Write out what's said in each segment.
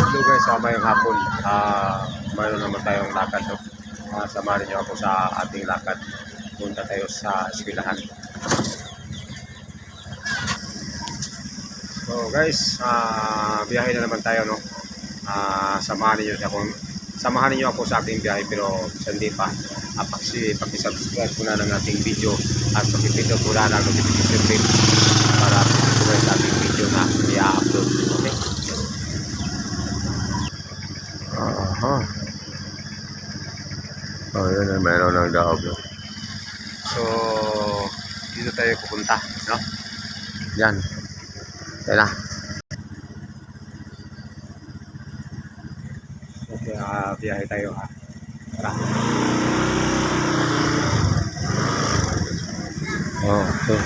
Hello guys, mayong hapon. Mayroon naman tayong lakad. No? Samahan niyo ako sa ating lakad. Punta tayo sa eskwelahan. So guys, biyahe na naman tayo. No? Samahan niyo ako sa ating biyahe, pero hindi pa. Pag-subscribe po na ng ating video at pag-pindot po na ng notification bell para po sa ating video na i-upload. Okay? Yun na, mayroon ng daog. No? So, dito tayo pupunta, no? Yan. Yan na. Okay, biyahe tayo ha. Tara. Okay.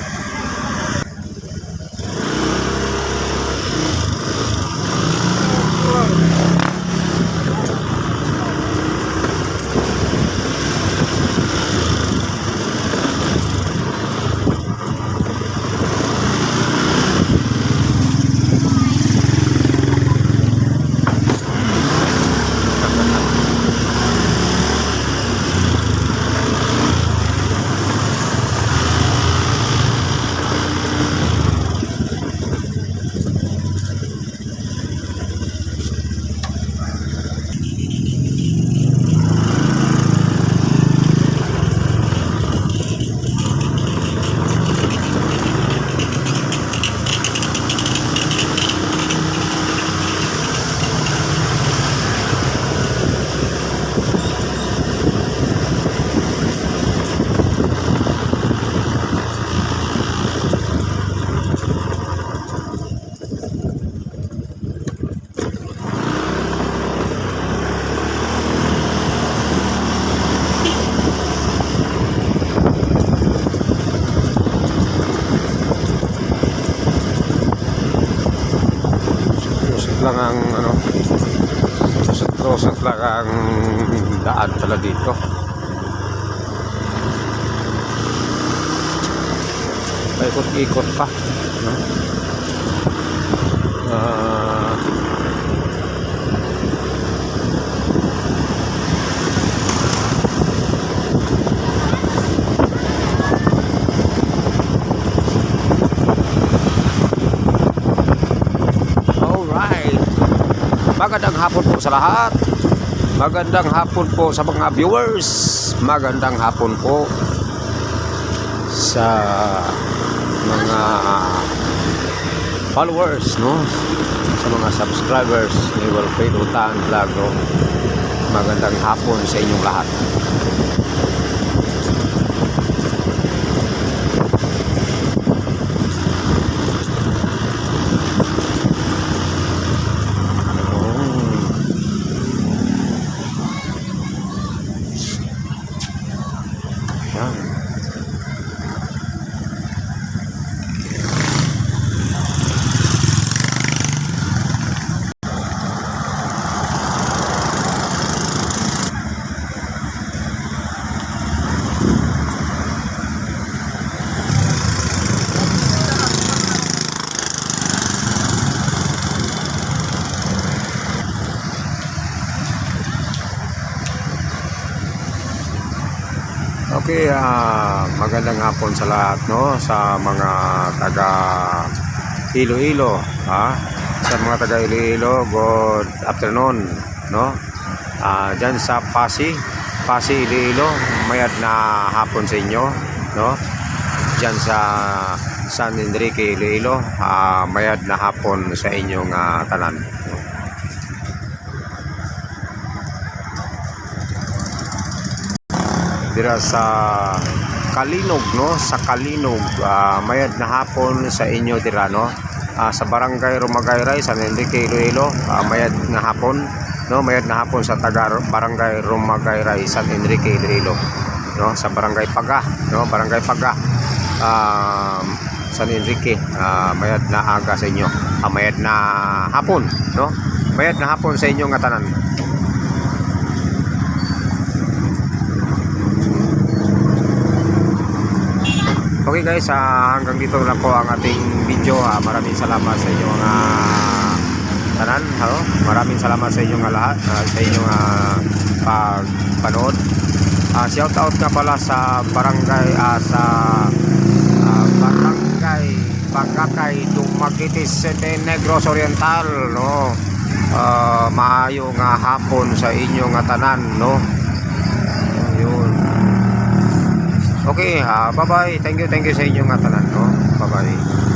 Lang ang susot lang ang daan pala dito. Paikot-ikot pa, no? Magandang hapon po sa lahat. Magandang hapon po sa mga viewers. Magandang hapon po sa mga followers, no? Sa mga subscribers ni Wilfredo Tan Vlog, no? Magandang hapon sa inyong lahat. Okay, magandang hapon sa lahat, no? Sa mga taga Iloilo, sa mga taga Iloilo, good afternoon, no? Diyan sa Pasig Iloilo, mayad na hapon sa inyo, no? Diyan sa San Enrique Iloilo, mayad na hapon sa inyong tanan. Dira sa Kalinog, no? Sa Kalinog, mayad na hapon sa inyo dira, no? Sa Barangay Rumagayray, San Enrique Iloilo, mayad na hapon, no? Mayad na hapon sa taga Barangay Rumagayray, San Enrique Iloilo, no? Sa Barangay Paga, no? Barangay Paga, San Enrique, mayad na aga sa inyo, mayad na hapon, no? Mayad na hapon sa inyong tanan. Okay guys, hanggang dito na po ang ating video. Maraming salamat sa inyong tanan, maraming salamat sa inyong lahat, sa inyong pagpanood. Shout out nga pala sa barangay barangay Bangkakay, Dumaguitis City, Negros Oriental, no. Maayo nga hapon sa inyong tanan, no. Yun. Okay, bye bye. Thank you sa inyong tanan, no. Bye bye.